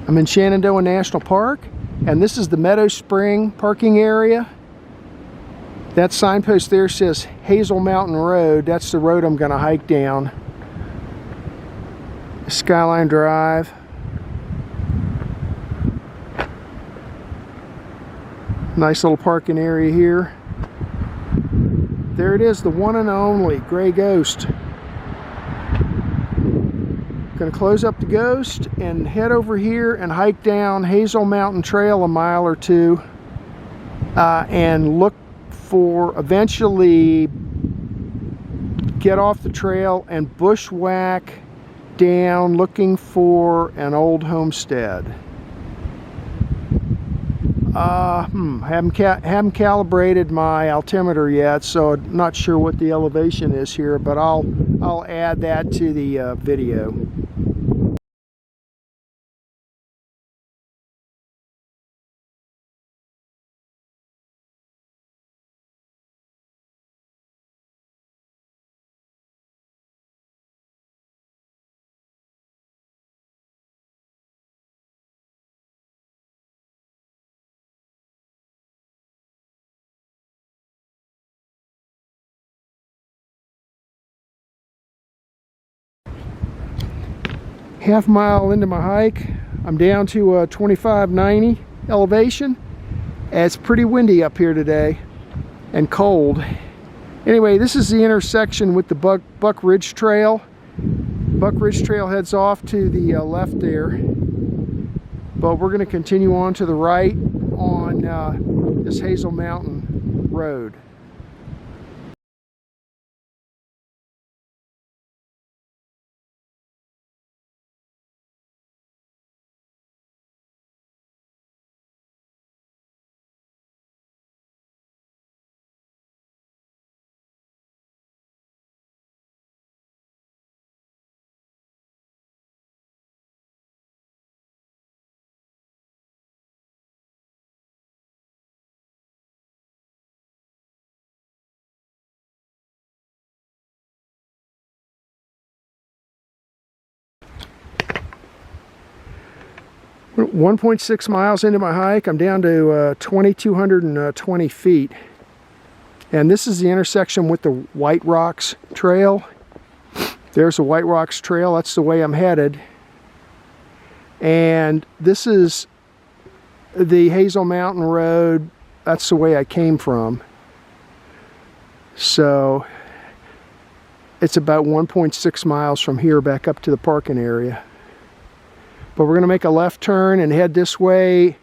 I'm in Shenandoah National Park, and this is the Meadow Spring parking area. That signpost there says Hazel Mountain Road. That's the road I'm going to hike down. Skyline Drive. Nice little parking area here. There it is, the one and only Gray Ghost. Going to close up the Ghost and head over here and hike down Hazel Mountain Trail a mile or two and look for, eventually get off the trail and bushwhack down looking for an old homestead. Haven't calibrated my altimeter yet, so I'm not sure what the elevation is here, but I'll add that to the video. Half mile into my hike, I'm down to 2590 elevation. It's pretty windy up here today and cold. Anyway, this is the intersection with the Buck Ridge Trail. Buck Ridge Trail heads off to the left there, but we're going to continue on to the right on this Hazel Mountain Road. We're 1.6 miles into my hike. I'm down to 2,220 feet. And this is the intersection with the White Rocks Trail. There's the White Rocks Trail. That's the way I'm headed. And this is the Hazel Mountain Road. That's the way I came from. So it's about 1.6 miles from here back up to the parking area. But we're going to make a left turn and head this way,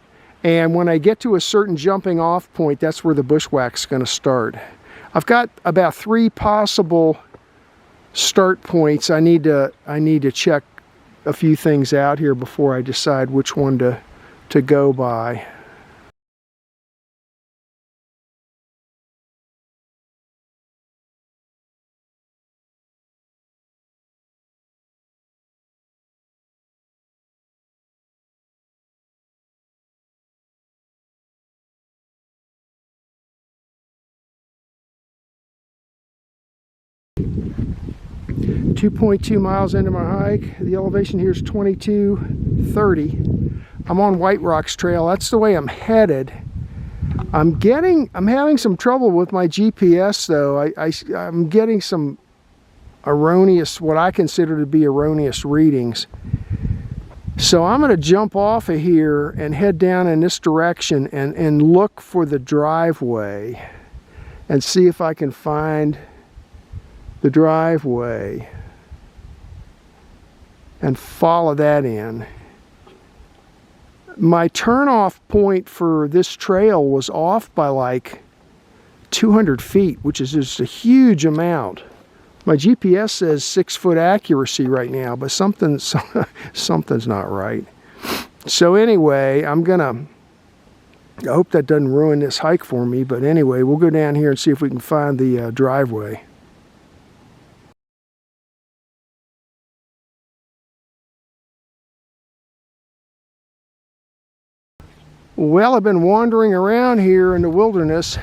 and when I get to a certain jumping off point, that's where the bushwhack's going to start. I've got about 3 possible start points. I need to check a few things out here before I decide which one to go by. .2 miles into my hike. The elevation here is 2230. I'm on White Rocks Trail. That's the way I'm headed. I'm having some trouble with my GPS though. I'm getting some erroneous, what I consider to be erroneous readings. So I'm going to jump off of here and head down in this direction and look for the driveway and see if I can find the driveway and follow that in. My turn-off point for this trail was off by like 200 feet, which is just a huge amount. My GPS says 6-foot accuracy right now, but something's not right. So anyway, I hope that doesn't ruin this hike for me, but anyway, we'll go down here and see if we can find the driveway. Well, I've been wandering around here in the wilderness,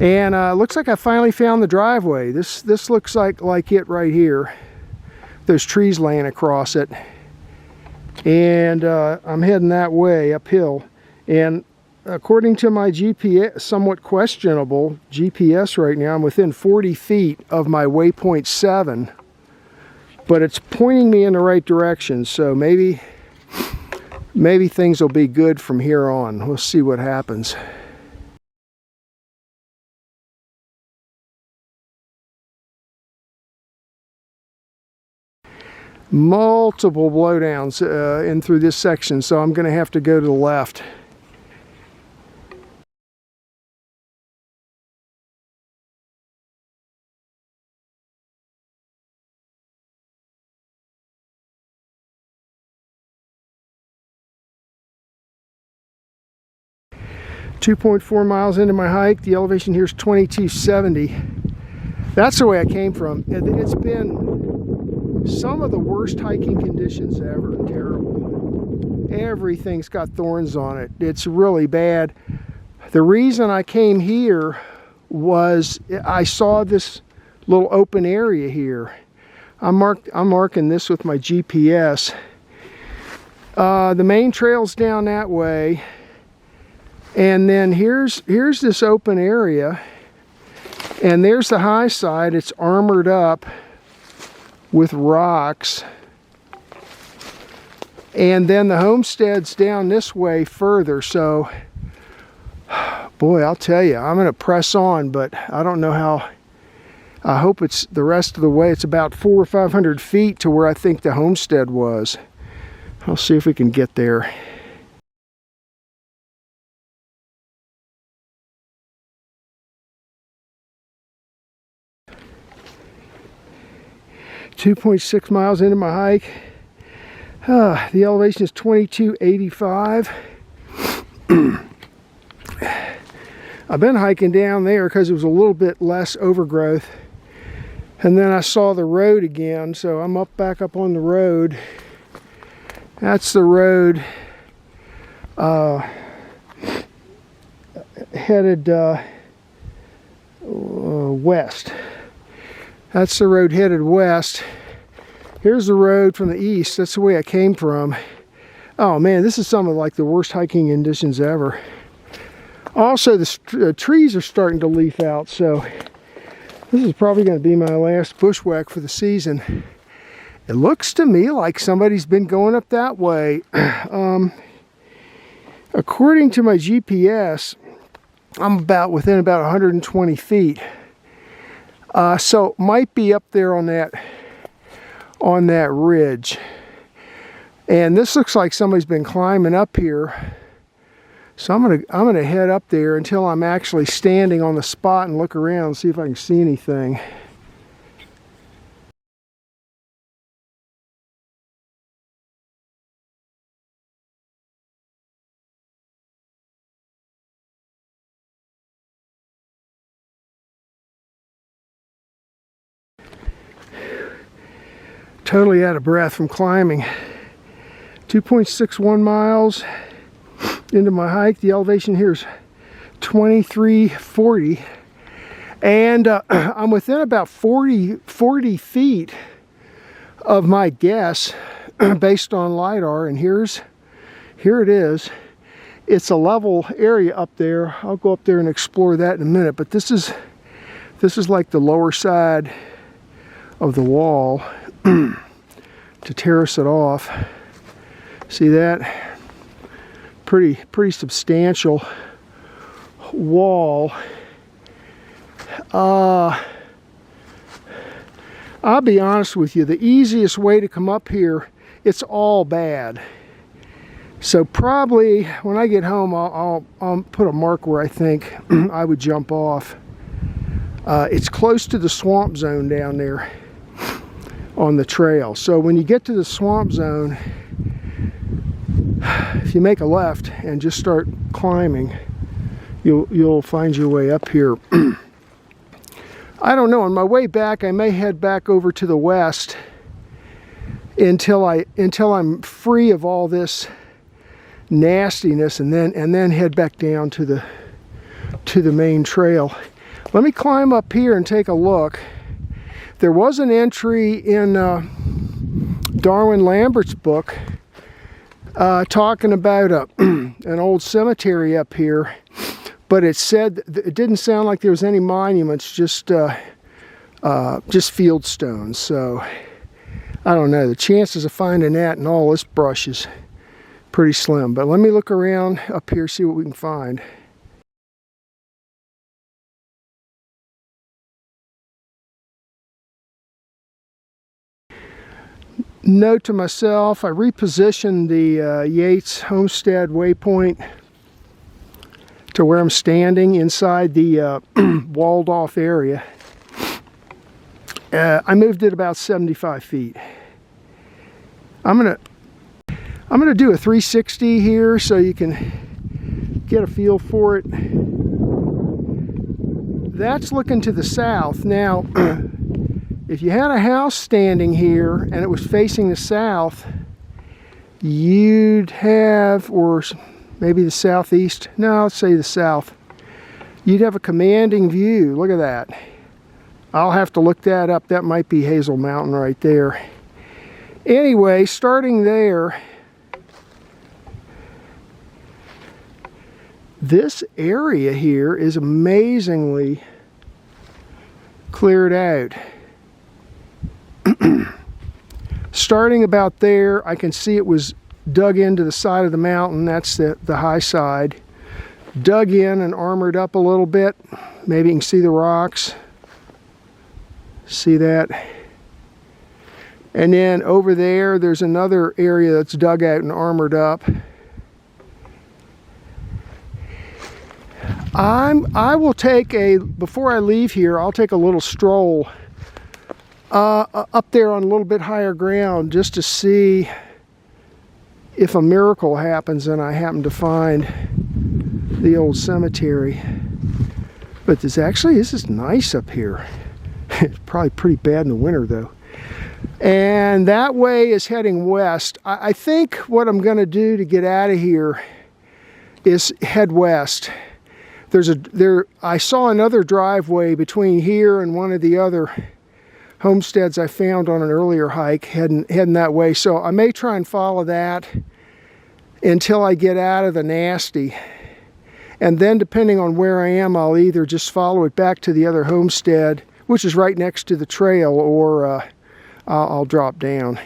and looks like I finally found the driveway. This looks like it right here. There's trees laying across it. and I'm heading that way uphill. And according to my GPS, somewhat questionable GPS right now, I'm within 40 feet of my waypoint 7, but it's pointing me in the right direction, so maybe things will be good from here on. We'll see what happens. Multiple blowdowns in through this section, so I'm going to have to go to the left. .4 miles into my hike. The elevation here is 2270. That's the way I came from. It's been some of the worst hiking conditions ever. Terrible. Everything's got thorns on it. It's really bad. The reason I came here was I saw this little open area here. I'm marking this with my GPS. The main trail's down that way. And then here's this open area, and there's the high side. It's armored up with rocks. And then the homestead's down this way further. So, boy, I'll tell you, I'm going to press on, but I don't know how. I hope it's the rest of the way. It's about 400 or 500 feet to where I think the homestead was. I'll see if we can get there. 2.6 miles into my hike. The elevation is 2285. I've been hiking down there because it was a little bit less overgrowth. And then I saw the road again, so I'm back up on the road. That's the road headed west. That's the road headed west. Here's the road from the east. That's the way I came from. Oh man, this is some of like the worst hiking conditions ever. Also, the trees are starting to leaf out, so this is probably going to be my last bushwhack for the season. It looks to me like somebody's been going up that way. According to my GPS, I'm within about 120 feet. So might be up there on that ridge. And this looks like somebody's been climbing up here. So I'm gonna head up there until I'm actually standing on the spot and look around and see if I can see anything. Totally out of breath from climbing. 2.61 miles into my hike. The elevation here is 2340. And I'm within about 40 feet of my guess based on LiDAR. And here it is. It's a level area up there. I'll go up there and explore that in a minute. But this is like the lower side of the wall. To terrace it off. See that? Pretty substantial wall. I'll be honest with you, the easiest way to come up here, it's all bad. So probably when I get home, I'll put a mark where I think I would jump off. It's close to the swamp zone down there on the trail. So when you get to the swamp zone, if you make a left and just start climbing, you'll find your way up here. I don't know, on my way back I may head back over to the west until I'm free of all this nastiness, and then head back down to the main trail. Let me climb up here and take a look. There was an entry in Darwin Lambert's book talking about an old cemetery up here, but it said it didn't sound like there was any monuments, just field stones. So I don't know. The chances of finding that in all this brush is pretty slim. But let me look around up here, see what we can find. Note to myself, I repositioned the Yates Homestead waypoint to where I'm standing inside the walled off area. I moved it about 75 feet. I'm gonna do a 360 here so you can get a feel for it. That's looking to the south. Now, if you had a house standing here and it was facing the south, you'd have, or maybe the southeast, no, let's say the south, you'd have a commanding view. Look at that. I'll have to look that up. That might be Hazel Mountain right there. Anyway, starting there, this area here is amazingly cleared out. Starting about there, I can see it was dug into the side of the mountain. That's the high side. Dug in and armored up a little bit. Maybe you can see the rocks. See that? And then over there, there's another area that's dug out and armored up. I will take before I leave here, I'll take a little stroll up there on a little bit higher ground just to see if a miracle happens and I happen to find the old cemetery. But this is nice up here. It's probably pretty bad in the winter though. And that way is heading west. I think what I'm going to do to get out of here is head west. I saw another driveway between here and one of the other homesteads I found on an earlier hike heading that way. So I may try and follow that until I get out of the nasty. And then depending on where I am, I'll either just follow it back to the other homestead, which is right next to the trail, or I'll drop down.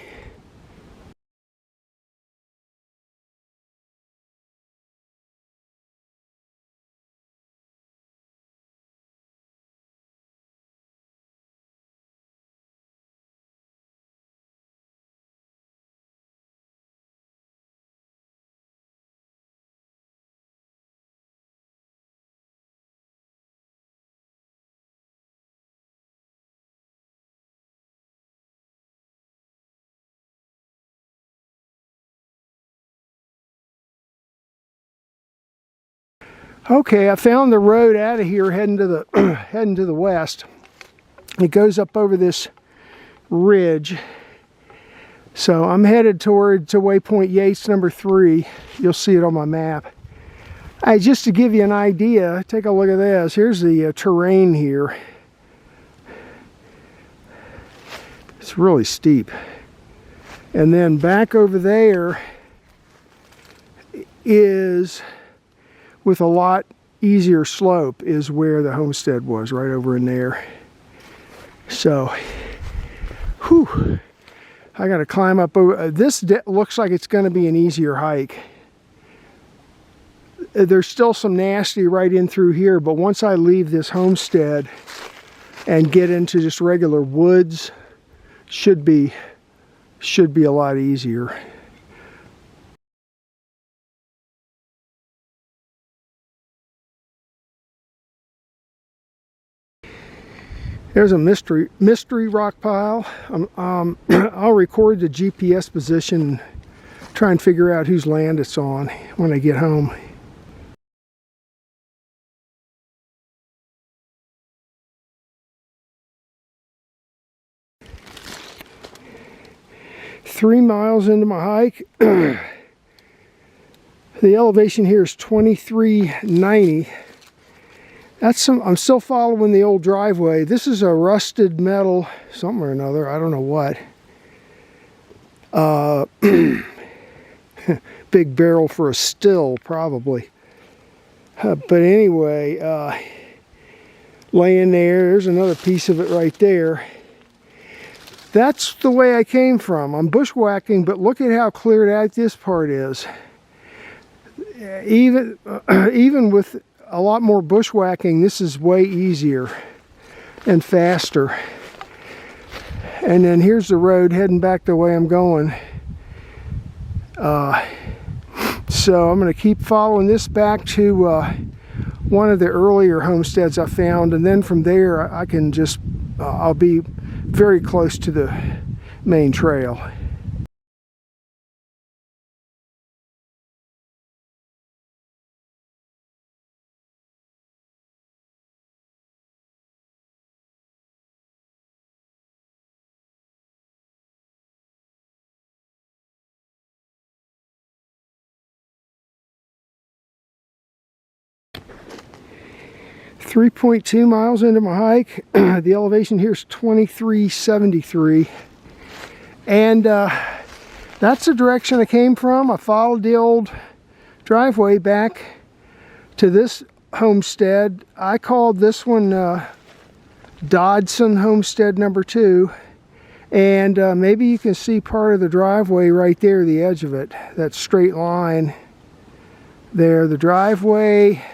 Okay, I found the road out of here heading to the west. It goes up over this ridge. So I'm headed to waypoint Yates number 3. You'll see it on my map. Just to give you an idea, take a look at this. Here's the terrain here. It's really steep. And then back over there is, with a lot easier slope, is where the homestead was, right over in there. So, whew, I got to climb up over. This looks like it's going to be an easier hike. There's still some nasty right in through here, but once I leave this homestead and get into just regular woods, should be a lot easier. There's a mystery rock pile. I'll record the GPS position, try and figure out whose land it's on when I get home. Three miles into my hike. The elevation here is 2390. I'm still following the old driveway. This is a rusted metal something or another. I don't know what. big barrel for a still, probably. But anyway, laying there's another piece of it right there. That's the way I came from. I'm bushwhacking, but look at how cleared out this part is. Even with a lot more bushwhacking, this is way easier and faster. And then here's the road heading back the way I'm going. So I'm going to keep following this back to one of the earlier homesteads I found, and then from there I can just I'll be very close to the main trail. .2 miles into my hike. The elevation here is 2373, and that's the direction I came from. I followed the old driveway back to this homestead. I called this one Dodson Homestead number 2, and maybe you can see part of the driveway right there, the edge of it, that straight line there. The driveway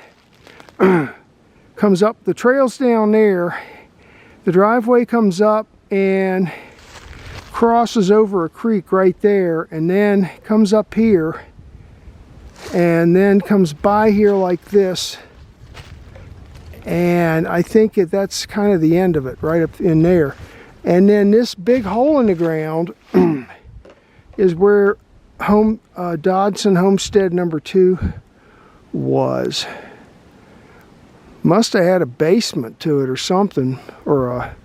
comes up, the trail's down there, the driveway comes up and crosses over a creek right there, and then comes up here and then comes by here like this, and I think that's kind of the end of it, right up in there. And then this big hole in the ground is where Dodson Homestead number 2 was. Must have had a basement to it or something, or a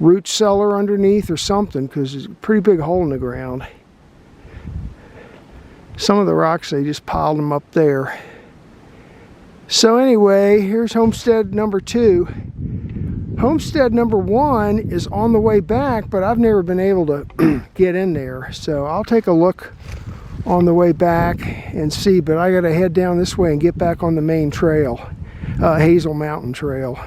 root cellar underneath or something, because it's a pretty big hole in the ground. Some of the rocks, they just piled them up there. So anyway, here's homestead number 2. Homestead number 1 is on the way back, but I've never been able to get in there. So I'll take a look on the way back and see, but I gotta head down this way and get back on the main trail. Hazel Mountain Trail.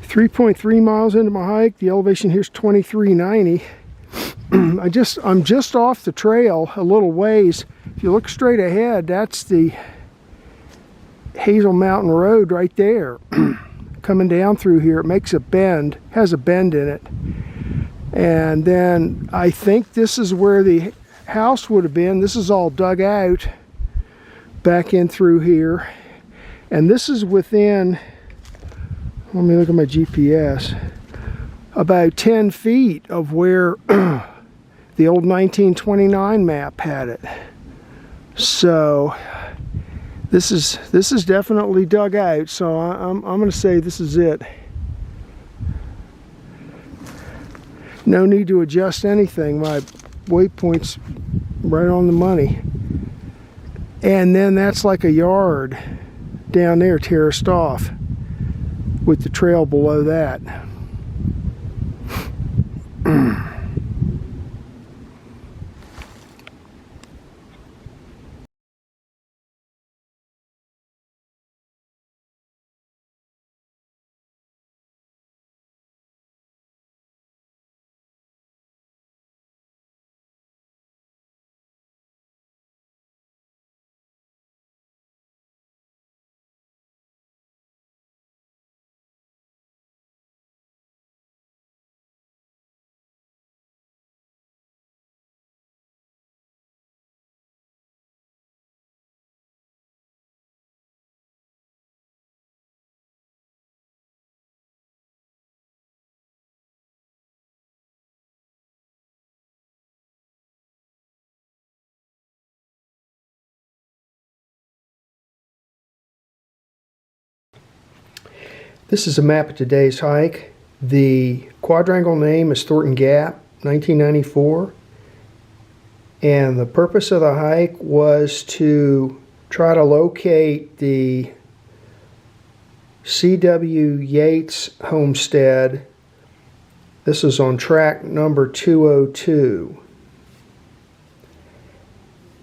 .3 miles into my hike. The elevation here is 2390. I'm just off the trail a little ways. If you look straight ahead, that's the Hazel Mountain Road right there. Coming down through here, it makes a bend, has a bend in it. And then I think this is where the house would have been. This is all dug out back in through here. And this is within, let me look at my GPS, about 10 feet of where the old 1929 map had it. So this is definitely dug out, so I'm going to say this is it. No need to adjust anything. My waypoint's right on the money. And then that's like a yard down there terraced off with the trail below that. This is a map of today's hike. The quadrangle name is Thornton Gap, 1994. And the purpose of the hike was to try to locate the C.W. Yates Homestead. This is on tract number 202.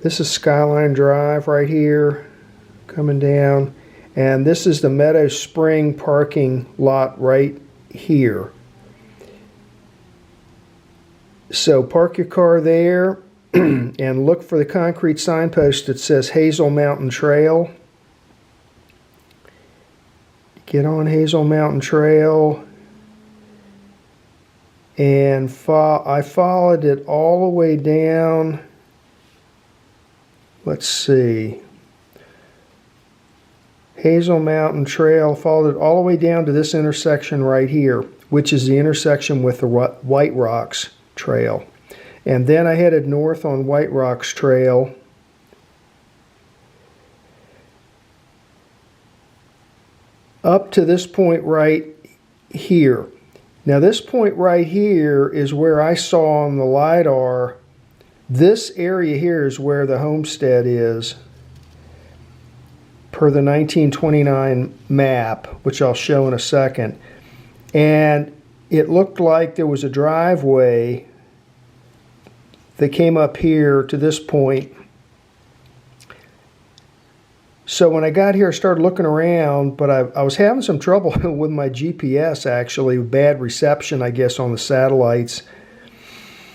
This is Skyline Drive right here, coming down. And this is the Meadow Spring parking lot right here. So park your car there and look for the concrete signpost that says Hazel Mountain Trail. Get on Hazel Mountain Trail, and I followed it all the way down. Let's see. Hazel Mountain Trail, followed it all the way down to this intersection right here, which is the intersection with the White Rocks Trail. And then I headed north on White Rocks Trail. Up to this point right here. Now this point right here is where I saw on the LiDAR. This area here is where the homestead is, per the 1929 map, which I'll show in a second. And it looked like there was a driveway that came up here to this point. So when I got here, I started looking around, but I was having some trouble with my GPS, actually, bad reception, I guess, on the satellites,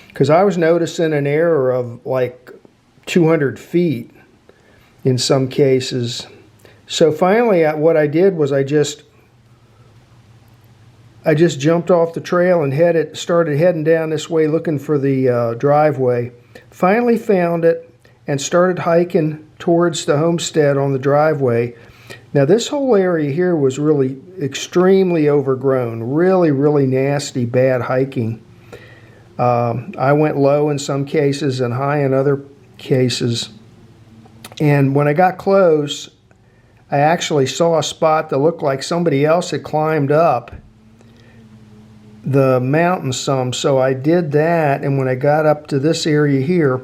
because I was noticing an error of like 200 feet in some cases. So finally, what I did was I just jumped off the trail and started heading down this way looking for the driveway. Finally found it and started hiking towards the homestead on the driveway. Now this whole area here was really extremely overgrown, really nasty, bad hiking. I went low in some cases and high in other cases. And when I got close, I actually saw a spot that looked like somebody else had climbed up the mountain some, so I did that. And when I got up to this area here,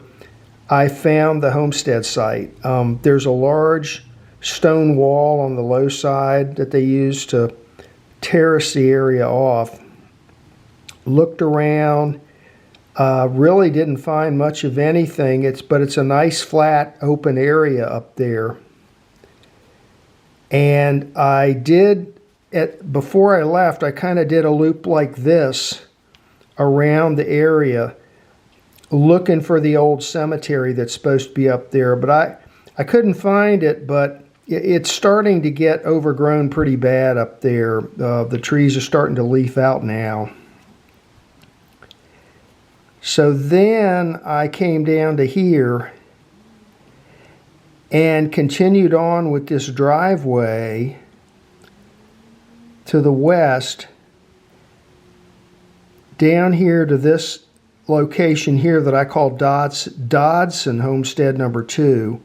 I found the homestead site. There's a large stone wall on the low side that they used to terrace the area off. Looked around, really didn't find much of anything. But it's a nice flat open area up there. And I did, before I left, I kind of did a loop like this around the area, looking for the old cemetery that's supposed to be up there. But I couldn't find it, but it's starting to get overgrown pretty bad up there. The trees are starting to leaf out now. So then I came down to here and continued on with this driveway to the west, down here to this location here that I call Dodson Homestead number 2.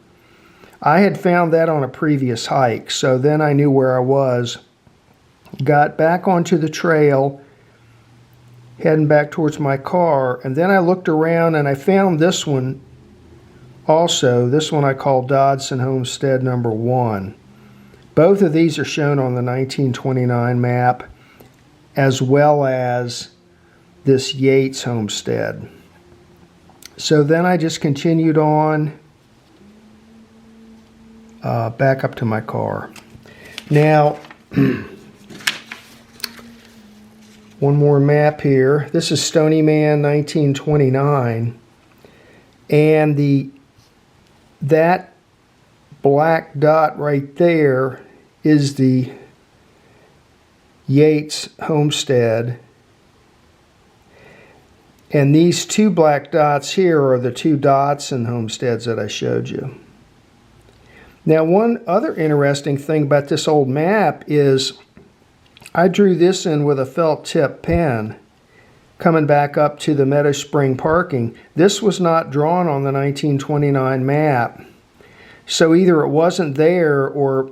I had found that on a previous hike, so then I knew where I was. Got back onto the trail, heading back towards my car, and then I looked around and I found this one also. This one I call Dodson Homestead number 1. Both of these are shown on the 1929 map, as well as this Yates Homestead. So then I just continued on back up to my car. Now, one more map here. This is Stony Man 1929, and that black dot right there is the Yates Homestead. And these two black dots here are the two Dodson homesteads that I showed you. Now, one other interesting thing about this old map is I drew this in with a felt tip pen coming back up to the Meadow Spring parking. This was not drawn on the 1929 map. So either it wasn't there, or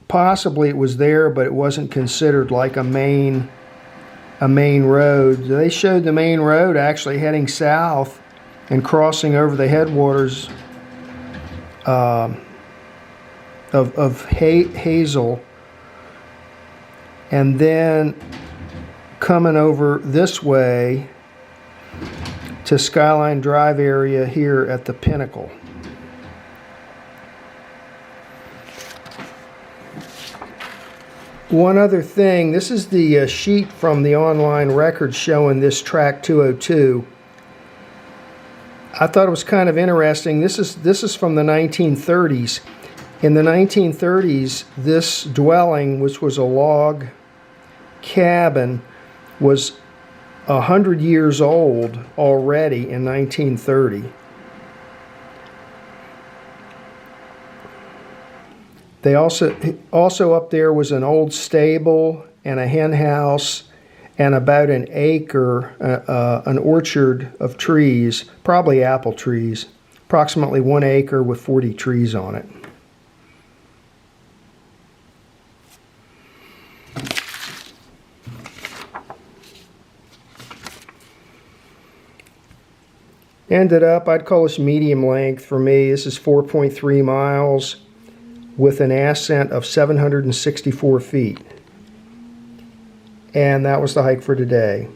possibly it was there, but it wasn't considered like a main road. They showed the main road actually heading south and crossing over the headwaters of Hazel, and then coming over this way to Skyline Drive area here at the Pinnacle. One other thing, this is the sheet from the online record showing this tract 202. I thought it was kind of interesting. This is from the 1930s. In the 1930s, this dwelling, which was a log cabin, was 100 years old already in 1930. They also up there was an old stable and a hen house and about an acre, an orchard of trees, probably apple trees, approximately 1 acre with 40 trees on it. Ended up, I'd call this medium length for me. This is 4.3 miles with an ascent of 764 feet. And that was the hike for today.